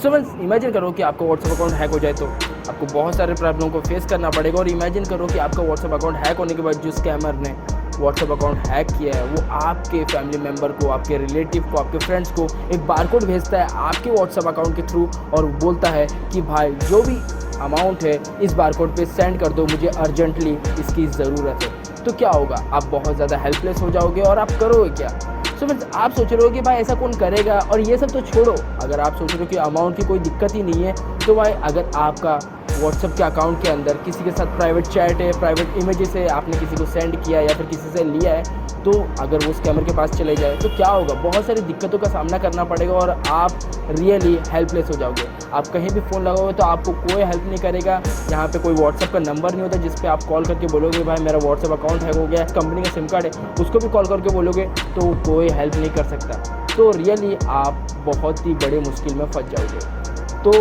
So friends imagine करो कि आपका व्हाट्सएप अकाउंट हैक हो जाए तो आपको बहुत सारे प्रॉब्लम को फेस करना पड़ेगा। और इमेजिन करो कि आपका व्हाट्सएप अकाउंट हैक होने के बाद जो स्कैमर ने व्हाट्सएप अकाउंट हैक किया है वो आपके फैमिली मेम्बर को, आपके रिलेटिव को, आपके फ्रेंड्स को एक बारकोड भेजता है आपके व्हाट्सएप अकाउंट के थ्रू और बोलता है कि भाई जो भी अमाउंट है इस बारकोड पे सेंड कर दो, मुझे अर्जेंटली इसकी ज़रूरत है। तो क्या होगा, आप बहुत ज़्यादा हेल्पलेस हो जाओगे और आप करोगे क्या। सो फ्रेंड्स आप सोच रहे हो कि भाई ऐसा कौन करेगा, और ये सब तो छोड़ो, अगर आप सोच रहे हो कि अमाउंट की कोई दिक्कत ही नहीं है तो भाई अगर आपका व्हाट्सएप के अकाउंट के अंदर किसी के साथ प्राइवेट चैट है, प्राइवेट इमेजेस है, आपने किसी को सेंड किया या फिर किसी से लिया है, तो अगर वो स्कैमर के पास चले जाए तो क्या होगा, बहुत सारी दिक्कतों का सामना करना पड़ेगा और आप रियली हेल्पलेस हो जाओगे। आप कहीं भी फ़ोन लगाओगे तो आपको कोई हेल्प नहीं करेगा। यहाँ पे कोई व्हाट्सएप का नंबर नहीं होता जिस पे आप कॉल करके बोलोगे भाई मेरा व्हाट्सएप अकाउंट हैक हो गया, कंपनी का सिम कार्ड है उसको भी कॉल करके बोलोगे तो कोई हेल्प नहीं कर सकता। तो रियली आप बहुत ही बड़े मुश्किल में फंस जाओगे। तो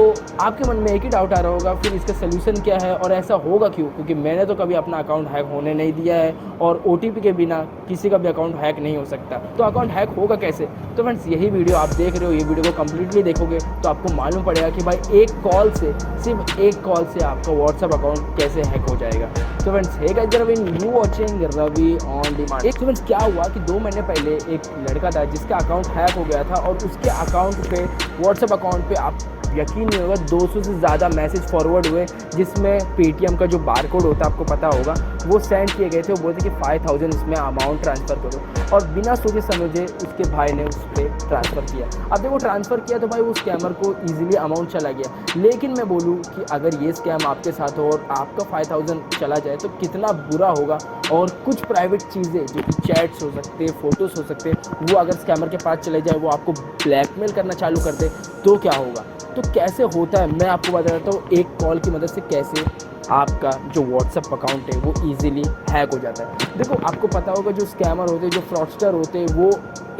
आपके मन में एक ही डाउट आ रहा होगा फिर इसका सलूशन क्या है और ऐसा होगा क्यों, क्योंकि मैंने तो कभी अपना अकाउंट हैक होने नहीं दिया है और OTP के बिना किसी का भी अकाउंट हैक नहीं हो सकता। तो अकाउंट हैक होगा कैसे। तो फ्रेंड्स यही वीडियो आप देख रहे हो, ये वीडियो को कम्प्लीटली देखोगे तो आपको मालूम पड़ेगा कि भाई एक कॉल से, सिर्फ एक कॉल से आपका व्हाट्सएप अकाउंट कैसे हैक हो जाएगा। तो friends hey guys Ravi, you watching Ravi on demand. एक फ्रेंड्स क्या हुआ कि 2 महीने पहले एक लड़का था जिसका अकाउंट हैक हो गया था और उसके अकाउंट पे, व्हाट्सएप अकाउंट पे आप यकीन नहीं होगा 200 से ज़्यादा मैसेज फॉरवर्ड हुए जिसमें पेटीएम का जो बारकोड होता है आपको पता होगा वो सेंड किए गए थे। वो बोलते कि 5000 इसमें अमाउंट ट्रांसफ़र करो और बिना सोचे समझे उसके भाई ने उस पर ट्रांसफ़र किया। अब जब वो ट्रांसफ़र किया तो भाई वो स्कैमर को ईजिली अमाउंट चला गया। लेकिन मैं बोलूँ कि अगर ये स्कैम आपके साथ हो और आपका 5000 चला जाए तो कितना बुरा होगा। और कुछ प्राइवेट चीज़ें जो कि चैट्स हो सकते, फ़ोटोज़ हो सकते, वो अगर स्कैमर के पास चले जाए, वो आपको ब्लैकमेल करना चालू कर दे तो क्या होगा। तो कैसे होता है मैं आपको बता देता हूँ, एक कॉल की मदद से कैसे आपका जो व्हाट्सएप अकाउंट है वो इजीली हैक हो जाता है। देखो आपको पता होगा जो स्कैमर होते हैं, जो फ्रॉडस्टर होते हैं, वो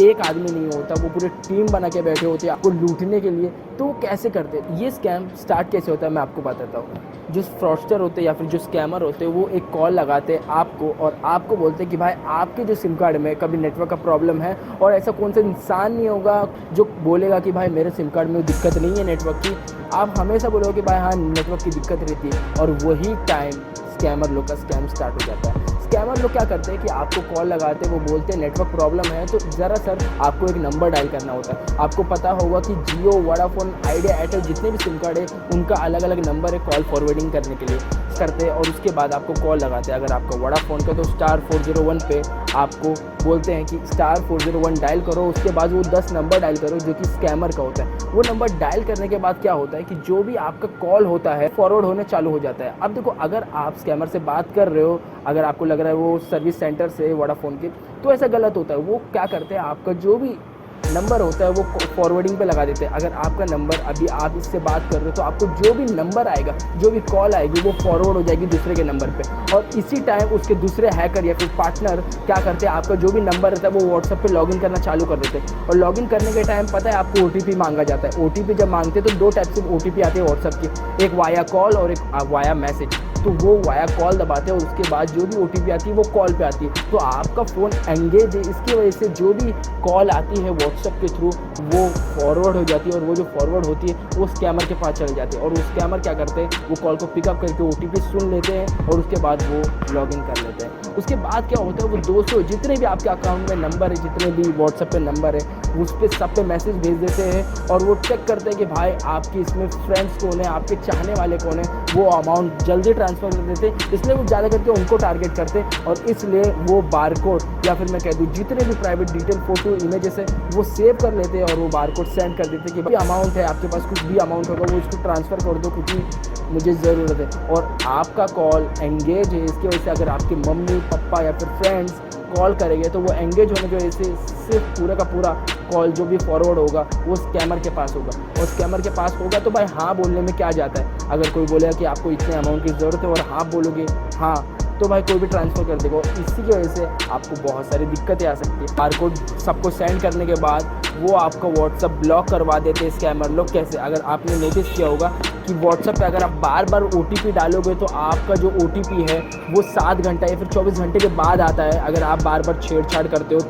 एक आदमी नहीं होता, वो पूरे टीम बना के बैठे होते हैं आपको लूटने के लिए। तो वो कैसे करते हैं, ये स्कैम स्टार्ट कैसे होता है मैं आपको बताता हूँ। जो फ्रॉडस्टर होते हैं या फिर जो स्कैमर होते हैं वो एक कॉल लगाते हैं आपको और आपको बोलते हैं कि भाई आपके जो सिम कार्ड में कभी नेटवर्क का प्रॉब्लम है, और ऐसा कौन सा इंसान नहीं होगा जो बोलेगा कि भाई मेरे सिम कार्ड में दिक्कत नहीं है नेटवर्क की। आप हमेशा बोलोगे कि भाई हाँ नेटवर्क की दिक्कत रहती है, और वही टाइम स्कैमर लोग का स्कैम स्टार्ट हो जाता है। स्कैमर लोग क्या करते हैं कि आपको कॉल लगाते हैं, वो बोलते हैं नेटवर्क प्रॉब्लम है, तो ज़रा सर आपको एक नंबर डायल करना होता है। आपको पता होगा कि जियो, वोडाफोन, आइडिया, एयरटेल जितने भी सिम कार्ड है उनका अलग अलग नंबर है कॉल फॉरवर्डिंग करने के लिए करते हैं, और उसके बाद आपको कॉल लगाते हैं। अगर आपका वोडाफोन का तो *401 पे आपको बोलते हैं कि *401 डायल करो, उसके बाद वो 10 नंबर डायल करो जो कि स्कैमर का होता है। वो नंबर डायल करने के बाद क्या होता है कि जो भी आपका कॉल होता है फॉरवर्ड होने चालू हो जाता है। अब देखो अगर आप स्कैमर से बात कर रहे हो, अगर आपको लग रहा है वो सर्विस सेंटर से वोडाफोन के, तो ऐसा गलत होता है। वो क्या करते हैं, आपका जो भी नंबर होता है वो फॉरवर्डिंग पे लगा देते हैं। अगर आपका नंबर, अभी आप इससे बात कर रहे हो, तो आपको जो भी नंबर आएगा, जो भी कॉल आएगी वो फॉरवर्ड हो जाएगी दूसरे के नंबर पे, और इसी टाइम उसके दूसरे हैकर या फिर पार्टनर क्या करते हैं, आपका जो भी नंबर रहता है वो व्हाट्सएप पे लॉगिन करना चालू कर देते हैं। और लॉगिन करने के टाइम पता है आपको OTP मांगा जाता है। OTP जब मांगते हैं तो 2 टाइप से OTP आते हैं व्हाट्सएप के, एक वाया कॉल और एक वाया मैसेज। तो वो वाया कॉल दबाते हैं और उसके बाद जो भी OTP आती है वो कॉल पे आती है। तो आपका फ़ोन एंगेज है, इसकी वजह से जो भी कॉल आती है व्हाट्सएप के थ्रू वो फॉरवर्ड हो जाती है, और वो जो फॉरवर्ड होती है वो स्कैमर के पास चले जाते हैं। और वो स्कैमर क्या करते हैं, वो कॉल को पिकअप करके OTP सुन लेते हैं और उसके बाद वो लॉगिन कर लेते हैं। उसके बाद क्या होता है, वो 200 जितने भी आपके अकाउंट में नंबर है, जितने भी व्हाट्सएप पे नंबर है, उस पर सब पे मैसेज भेज देते हैं और वो चेक करते हैं कि भाई आपके इसमें फ्रेंड्स कौन है, आपके चाहने वाले कौन है, वो अमाउंट जल्दी ट्रांसफ़र कर देते। इसलिए वो ज़्यादा करके उनको टारगेट करते और इसलिए वो बारकोड या फिर मैं कह दूँ जितने भी प्राइवेट डिटेल, फोटो, इमेजेस है वो सेव कर लेते हैं और वो बारकोड सेंड कर देते कि भाई अमाउंट है आपके पास, कुछ भी अमाउंट होगा वो इसको ट्रांसफ़र कर दो क्योंकि मुझे ज़रूरत है। और आपका कॉल एंगेज है, इसकी वजह से अगर आपके मम्मी पापा या फिर फ्रेंड्स कॉल करेंगे तो वो एंगेज होने की वजह से सिर्फ पूरा का पूरा कॉल जो भी फॉरवर्ड होगा वो स्कैमर के पास होगा। और स्कैमर के पास होगा तो भाई हाँ बोलने में क्या जाता है। अगर कोई बोलेगा कि आपको इतने अमाउंट की ज़रूरत है और हाँ बोलोगे हाँ, तो भाई कोई भी ट्रांसफ़र कर देगा। इसी की वजह से आपको बहुत सारी दिक्कतें आ सकती है। बारकोड सबको सेंड करने के बाद वो आपका व्हाट्सअप ब्लॉक करवा देते हैं स्कैमर लोग। कैसे, अगर आपने नोटिस किया होगा कि व्हाट्सएप पे अगर आप बार बार OTP डालोगे तो आपका जो OTP है वो 7 घंटा या फिर 24 घंटे के बाद आता है, अगर आप बार बार छेड़छाड़ करते हो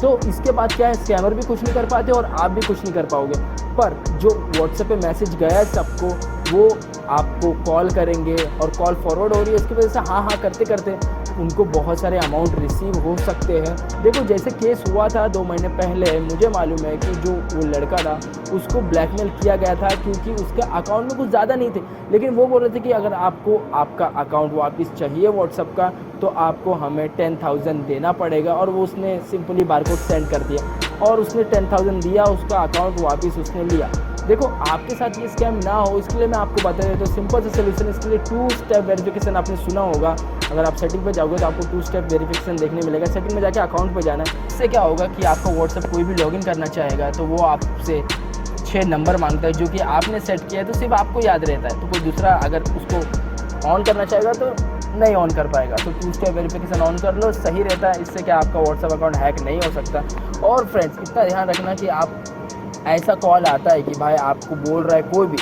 तो इसके बाद क्या है, स्कैमर भी कुछ नहीं कर पाते और आप भी कुछ नहीं कर पाओगे। पर जो व्हाट्सएप पे मैसेज गया है सबको, वो आपको कॉल करेंगे और कॉल फॉरवर्ड हो रही है, उसकी वजह से हाँ हाँ करते करते उनको बहुत सारे अमाउंट रिसीव हो सकते हैं। देखो जैसे केस हुआ था 2 महीने पहले, मुझे मालूम है कि जो वो लड़का था उसको ब्लैकमेल किया गया था क्योंकि उसके अकाउंट में कुछ ज़्यादा नहीं थे, लेकिन वो बोल रहे थे कि अगर आपको आपका अकाउंट वापस चाहिए व्हाट्सएप का तो आपको हमें 10,000 देना पड़ेगा। और वो उसने सिंपली बारकोड सेंड कर दिया और उसने 10,000 दिया, उसका अकाउंट वापस उसने लिया। देखो आपके साथ ये स्कैम ना हो इसके लिए मैं आपको बता देता हूँ सिंपल सा सोल्यूशन। इसके लिए 2 स्टेप वेरिफिकेशन आपने सुना होगा। अगर आप सेटिंग पे जाओगे तो आपको 2 स्टेप वेरिफिकेशन देखने मिलेगा। सेटिंग में जाके अकाउंट पे जाना है। इससे क्या होगा कि आपका व्हाट्सएप कोई भी लॉगिन करना चाहेगा तो वो आपसे 6 नंबर मांगता है जो कि आपने सेट किया है, तो सिर्फ आपको याद रहता है। तो कोई दूसरा अगर उसको ऑन करना चाहेगा तो नहीं ऑन कर पाएगा। तो 2 स्टेप वेरिफिकेशन ऑन कर लो, सही रहता है। इससे क्या आपका व्हाट्सएप अकाउंट हैक नहीं हो सकता। और फ्रेंड्स इतना ध्यान रखना कि आप ऐसा कॉल आता है कि भाई आपको बोल रहा है कोई भी,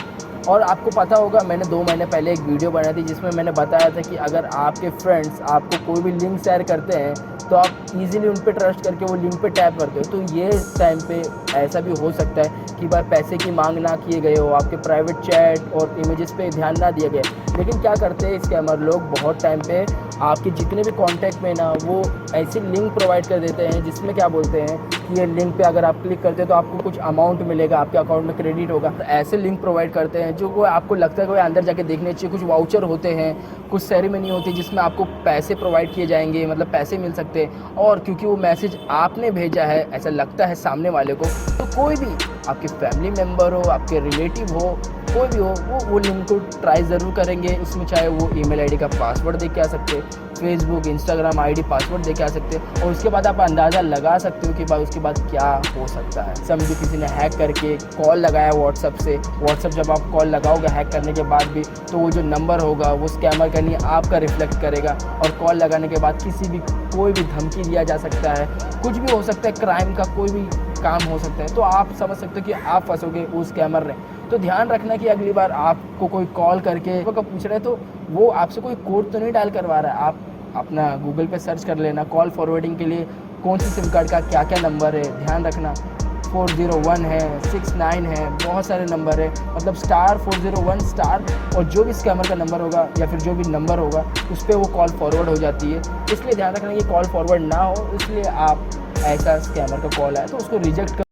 और आपको पता होगा मैंने 2 महीने पहले एक वीडियो बनाई थी जिसमें मैंने बताया था कि अगर आपके फ्रेंड्स आपको कोई भी लिंक शेयर करते हैं तो आप इजीली उन पे ट्रस्ट करके वो लिंक पे टैप करते हो। तो ये टाइम पे ऐसा भी हो सकता है कि भाई पैसे की मांग ना किए गए हो, आपके प्राइवेट चैट और इमेजेस पे ध्यान ना दिए गए। लेकिन क्या करते हैं स्कैमर लोग, बहुत टाइम पे आपके जितने भी कॉन्टैक्ट में ना वो ऐसी लिंक प्रोवाइड कर देते हैं जिसमें क्या बोलते हैं कि ये लिंक पे अगर आप क्लिक करते हो तो आपको कुछ अमाउंट मिलेगा, आपके अकाउंट में क्रेडिट होगा। तो ऐसे लिंक प्रोवाइड करते हैं जो आपको लगता है कि अंदर जाके देखने चाहिए। कुछ वाउचर होते हैं, कुछ सेरेमनी होती है जिसमें आपको पैसे प्रोवाइड किए जाएंगे, मतलब पैसे मिल सकते हैं। और क्योंकि वो मैसेज आपने भेजा है ऐसा लगता है सामने वाले को, तो कोई भी आपके फैमिली मेम्बर हो, आपके रिलेटिव हो, कोई भी हो, वो लिंक को ट्राई ज़रूर करेंगे। उसमें चाहे वो ईमेल आईडी का पासवर्ड दे के आ सकते हैं, फेसबुक इंस्टाग्राम आईडी पासवर्ड दे के आ सकते हैं, और उसके बाद आप अंदाज़ा लगा सकते हो कि भाई उसके बाद क्या हो सकता है। समझो किसी ने हैक करके कॉल लगाया व्हाट्सएप से, व्हाट्सएप जब आप कॉल लगाओगे हैक करने के बाद भी तो वो जो नंबर होगा वो स्कैमर का नहीं आपका रिफ्लेक्ट करेगा, और कॉल लगाने के बाद किसी भी कोई भी धमकी दिया जा सकता है, कुछ भी हो सकता है, क्राइम का कोई भी काम हो सकता है। तो आप समझ सकते हो कि आप फंसोगे उस स्कैमर ने। तो ध्यान रखना कि अगली बार आपको कोई कॉल करके पूछ रहे है तो वो आपसे कोई कोड तो नहीं डायल करवा रहा है। आप अपना गूगल पे सर्च कर लेना कॉल फॉरवर्डिंग के लिए कौन सी सिम कार्ड का क्या क्या नंबर है, ध्यान रखना 401 है, 69 है, बहुत सारे नंबर है, मतलब *401* और जो भी स्कैमर का नंबर होगा या फिर जो भी नंबर होगा उस पर वो कॉल फॉरवर्ड हो जाती है। इसलिए ध्यान रखना कि कॉल फॉरवर्ड ना हो, इसलिए आप ऐसा स्कैमर का कॉल आए तो उसको रिजेक्ट